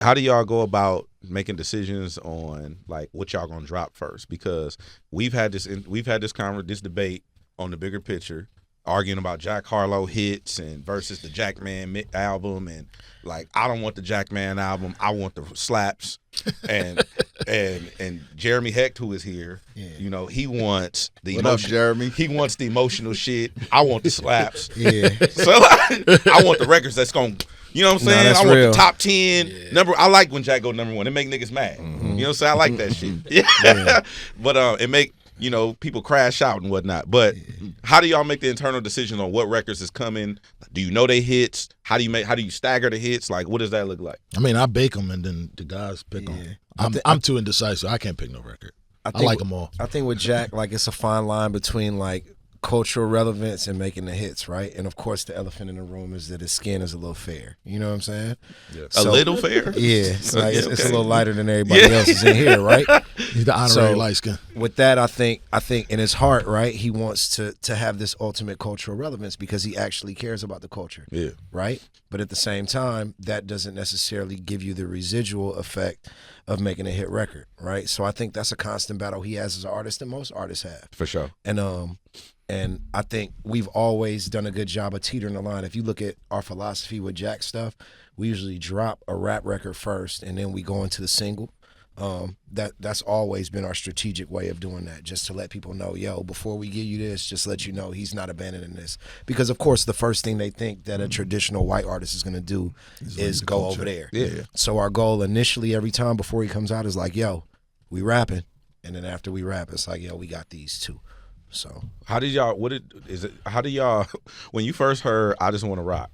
how do y'all go about making decisions on like what y'all gonna drop first? Because we've had this debate on the bigger picture, arguing about Jack Harlow hits and versus the Jackman album, and like I don't want the Jackman album, I want the slaps, and Jeremy Hecht, who is here, you know, he wants the Jeremy? He wants the emotional shit. I want the slaps. Yeah. So like, I want the records that's gonna. You know what I'm saying? I want the top 10 number. I like when Jack go number 1. It make niggas mad. You know what I'm saying? I like that shit. Yeah. But it make, you know, people crash out and whatnot. But how do y'all make the internal decision on what records is coming? Do you know they hits? How do you stagger the hits? Like, what does that look like? I mean, I bake them and then the guys pick them. I'm too indecisive. I can't pick no record. I like them all. I think with Jack, like it's a fine line between like cultural relevance and making the hits, right? And of course, the elephant in the room is that his skin is a little fair. You know what I'm saying? Yeah. A little fair? Yeah, it's like it's a little lighter than everybody else's in here, right? He's the honorary light skin. With that, I think in his heart, right, he wants to have this ultimate cultural relevance because he actually cares about the culture. Yeah. Right? But at the same time, that doesn't necessarily give you the residual effect of making a hit record, right? So I think that's a constant battle he has as an artist, and most artists have. For sure. And I think we've always done a good job of teetering the line. If you look at our philosophy with Jack stuff, we usually drop a rap record first, and then we go into the single. That's always been our strategic way of doing that, just to let people know, yo, before we give you this, just let you know he's not abandoning this. Because, of course, the first thing they think that a traditional white artist is going to do is go over there. Yeah. So our goal initially every time before he comes out is like, yo, we rapping. And then after we rap, it's like, yo, we got these too. So how do y'all when you first heard I Just Want to Rock?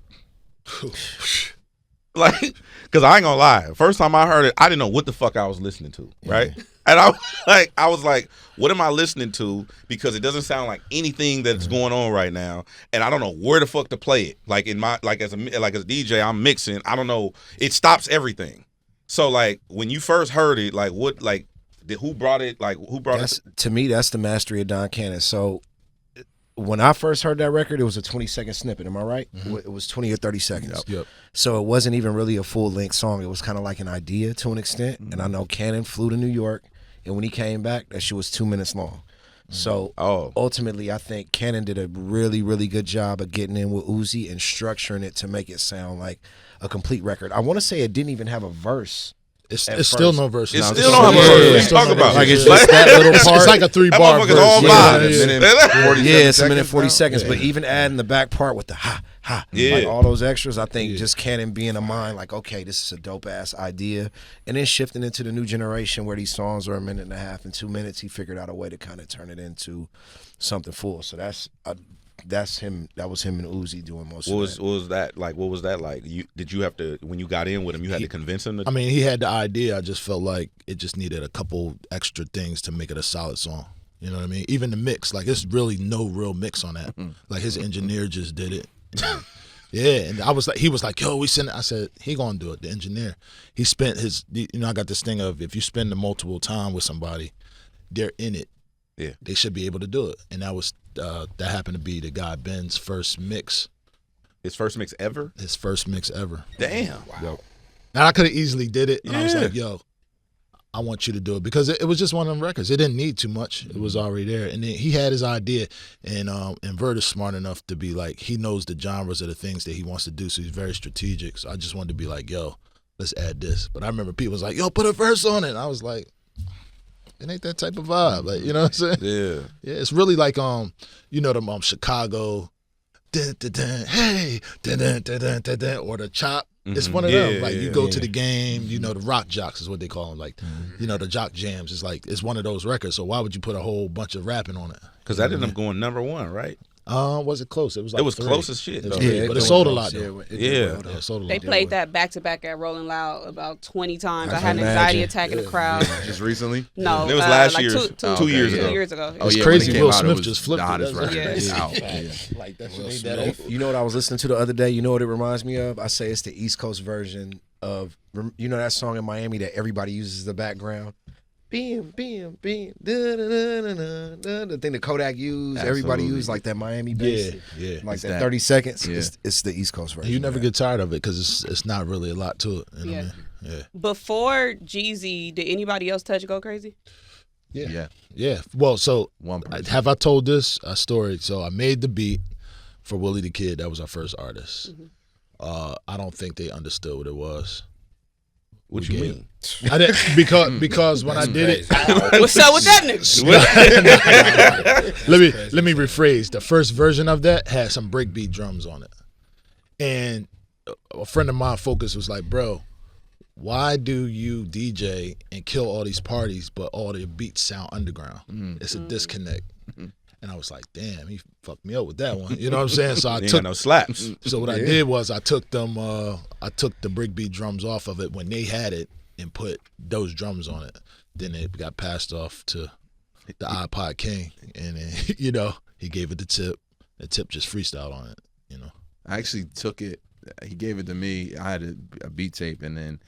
Like, because I ain't gonna lie, first time I heard it, I didn't know what the fuck I was listening to, right? And I was like, what am I listening to? Because it doesn't sound like anything that's going on right now, and I don't know where the fuck to play it. Like as a DJ, I'm mixing. I don't know. It stops everything. So like when you first heard it, like what like. Who brought it? Like who brought it? To me, that's the mastery of Don Cannon. So when I first heard that record, it was a 20-second snippet. Am I right? It was 20 or 30 seconds. Yep. So it wasn't even really a full-length song. It was kind of like an idea to an extent. And I know Cannon flew to New York, and when he came back, that shit was 2 minutes long. So ultimately, I think Cannon did a really, really good job of getting in with Uzi and structuring it to make it sound like a complete record. I want to say it didn't even have a verse. It's still no verse. It's still don't have a verse. Talk about like it's just that little part. It's like a 3-bar verse. All it's a minute 40 seconds. But even adding the back part with the like all those extras, I think just Cannon being a mind like, okay, this is a dope ass idea, and then shifting into the new generation where these songs are a minute and a half and 2 minutes, he figured out a way to kind of turn it into something full. So that's him. That was him and Uzi doing most of that. What was that like? What was that like? Did you have to, when you got in with him, you had to convince him? I mean, he had the idea. I just felt like it just needed a couple extra things to make it a solid song. You know what I mean? Even the mix, like it's really no real mix on that. Like his engineer just did it. Yeah, and he was like, yo, we send it. I said, he gonna do it, the engineer. He spent I got this thing of if you spend the multiple time with somebody, they're in it. Yeah. They should be able to do it. And that happened to be the guy Ben's first mix. His first mix ever? His first mix ever. Damn. Wow. Now I could have easily did it. And I was like, yo, I want you to do it. Because it was just one of them records. It didn't need too much. It was already there. And then he had his idea. And Vert is smart enough to be like, he knows the genres of the things that he wants to do. So he's very strategic. So I just wanted to be like, yo, let's add this. But I remember people was like, yo, put a verse on it. And I was like, it ain't that type of vibe. Like, you know what I'm saying? Yeah. Yeah, it's really like, you know, them Chicago, dun, dun, dun, hey, dun, dun, dun, dun, dun, dun, or the chop. It's one of them. Like, you go to the game, you know, the rock jocks is what they call them. Like, you know, the jock jams. It's like, it's one of those records. So why would you put a whole bunch of rapping on it? Because that ended up going number 1, right? Was it close? It was like close as shit. Though. Yeah, but it sold a lot though. It sold a lot. They played that back to back at Rolling Loud about 20 times. I had an anxiety attack in the crowd. Just recently? No, it was last like year. 2 years ago. 2 years ago. It's crazy. Will Smith just flipped the hottest record out. Like that shit ain't that. You know what I was listening to the other day? You know what it reminds me of? I say it's the East Coast version of, you know that song in Miami that everybody uses the background? Bam, bam, bam, the thing that Kodak used, everybody used, like that Miami bass. Yeah. Like that 30 seconds. It's the East Coast version. You never get tired of it because it's not really a lot to it. You know what I Before Jeezy, did anybody else touch Go Crazy? Yeah. Well, so have I told this story? So I made the beat for Willie the Kid. That was our first artist. I don't think they understood what it was. What you mean? I didn't because when I did it. What's up with that nigga? Let me rephrase. The first version of that had some breakbeat drums on it, and a friend of mine, Focus, was like, "Bro, why do you DJ and kill all these parties, but all the beats sound underground? It's a disconnect." And I was like, "Damn, he fucked me up with that one." You know what I'm saying? So I took no slaps. So what I did was I took the breakbeat drums off of it when they had it and put those drums on it. Then it got passed off to the iPod King, and then, he gave it the Tip. The Tip just freestyled on it. I actually took it. He gave it to me. I had a beat tape, and then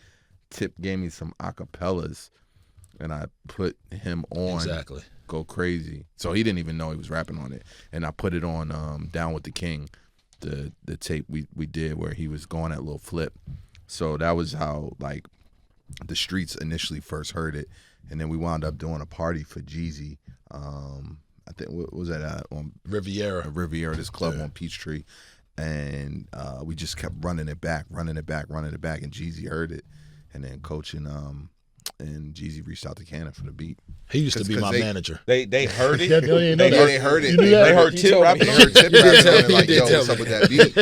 Tip gave me some acapellas, and I put him on. Exactly. Go Crazy. So he didn't even know he was rapping on it, and I put it on Down with the King, the tape we did where he was going that little flip. So that was how like the streets initially first heard it, and then we wound up doing a party for Jeezy. I think what was that on Riviera, this club on Peachtree, and we just kept running it back, and Jeezy heard it, and then Coach and Jeezy reached out to Cannon for the beat. He used to be my manager. They heard it. They heard it. They heard Tip rapping. They heard Tip rapping. Like, yo, what's up with that beat?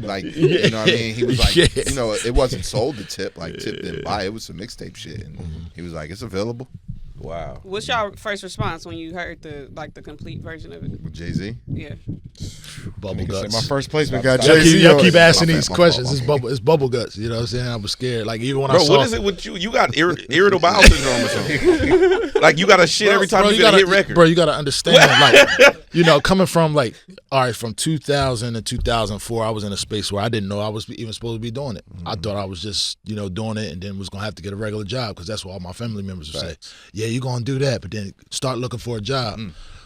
Like, you know what I mean? He was like, it wasn't sold to Tip. Like, Tip didn't buy it. It was some mixtape shit. And he was like, it's available. Wow. What's y'all first response when you heard the complete version of it? Jay-Z? Yeah. Bubble guts. My first placement got Jay-Z. Y'all keep asking these questions. It's bubble guts. You know what I'm saying? I was scared. Like, even when I saw. What is it with you? You got irritable bowel syndrome or something. Like, you got to shit every time you get a hit record. Bro, you got to understand. Like, coming from from 2000 to 2004, I was in a space where I didn't know I was even supposed to be doing it. I thought I was just, doing it and then was going to have to get a regular job because that's what all my family members would say. Yeah, you're going to do that, but then start looking for a job.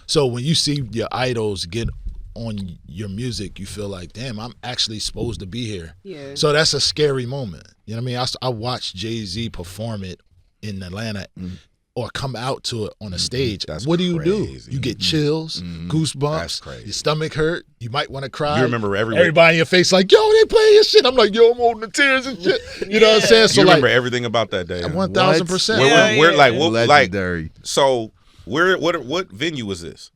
So when you see your idols get on your music, you feel like, damn, I'm actually supposed to be here. Yeah. So that's a scary moment. You know what I mean? I watched Jay-Z perform it in Atlanta or come out to it on a stage. What do? You get chills, goosebumps. That's crazy. Your stomach hurt. You might want to cry. You remember everybody in your face like, yo, they playing your shit. I'm like, yo, I'm holding the tears and shit. You know what I'm saying? So you remember everything about that day. 1,000%. We're like, legendary. So what venue was this?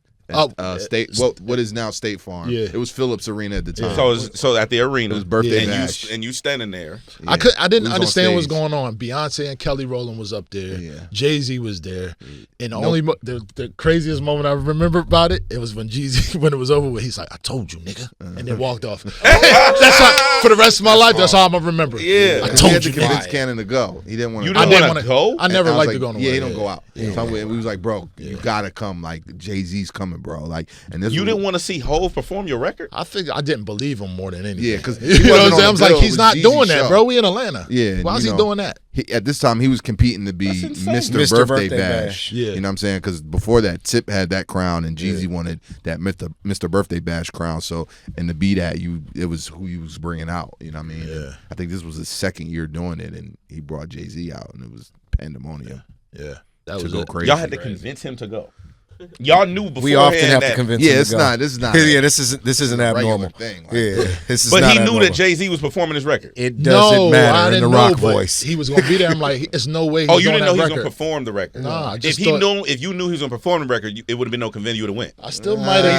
State. What is now State Farm? Yeah. It was Phillips Arena at the time. So at the arena, it was birthday bash. and you standing there. Yeah. I didn't understand what's going on. Beyonce and Kelly Rowland was up there. Yeah. Jay-Z was there. And the craziest moment I remember about it was when Jeezy, when it was over with, he's like, I told you, nigga. And then walked off. That's how, for the rest of my life, that's how I'm going to remember it. Yeah. I told you, convince Cannon to go. He didn't want to. You didn't want to go? I never liked to go nowhere. Yeah, he don't go out. Yeah. We was like, bro, you got to come. Like, Jay-Z's coming, bro. Like, and this you didn't want to see HOV perform your record? I think I didn't believe him more than anything. Yeah, because you know what I'm saying? I was like, he's not doing that, bro. We in Atlanta. Yeah. Why is he doing that? At this time, he was competing to be Mr. Birthday Bash. Yeah. You know what I'm saying? Because before that, Tip had that crown, and Jeezy wanted that Mr. Birthday Bash crown. So, and to be that, it was who he was bringing out. You know what I mean? Yeah. I think this was his second year doing it, and he brought Jay-Z out, and it was pandemonium. Yeah. That was crazy. Y'all had to convince him to go. Y'all knew before. We often have to convince him to go. This is not. Yeah, this isn't abnormal. Thing. Like, this is but not he knew abnormal. that Jay-Z was performing his record. It doesn't matter in the rock voice. He was going to be there. I'm like, there's no way. You didn't know he was going to perform the record. Nah, if you knew he was going to perform the record, it would have been no convincing you would have went. I still might have.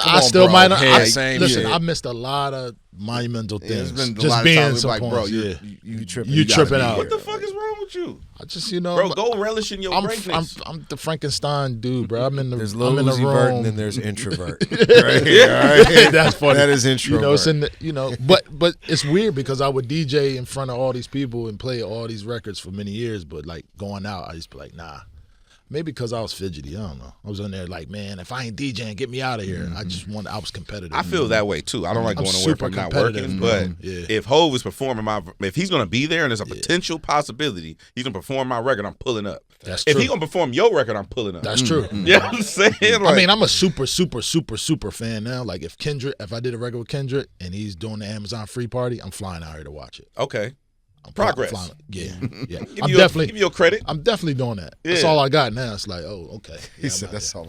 I still might have. Listen, I missed a lot of monumental things. Just being some bro, you tripping out. What the fuck is wrong with you? I just, bro, go relish in your greatness. I'm the Frankenstein dude, bro. I'm in the There's I'm in the Uzi Vert room. and then there's introvert. Right? Yeah. That's funny. That is introvert. It's in the, but it's weird because I would DJ in front of all these people and play all these records for many years, but like going out, I just be like, nah. Maybe because I was fidgety. I don't know. I was in there like, man, if I ain't DJing, get me out of here. I was competitive. I feel that way too. I don't like I'm going to work super if I'm not competitive, working. bro. But Yeah. if HOV is performing if he's gonna be there and there's a potential possibility he's gonna perform my record, I'm pulling up. That's If true. he gonna perform your record, I'm pulling up. That's true. You know what I'm saying? I Like, mean, I'm a super fan now. Like if I did a record with Kendrick and he's doing the Amazon free party, I'm flying out here to watch it. okay. I'm Progress. flying. Yeah. Give you your credit. I'm definitely doing that. That's Yeah. all I got now. It's like, oh, okay. He Yeah, said I'm out that's here. all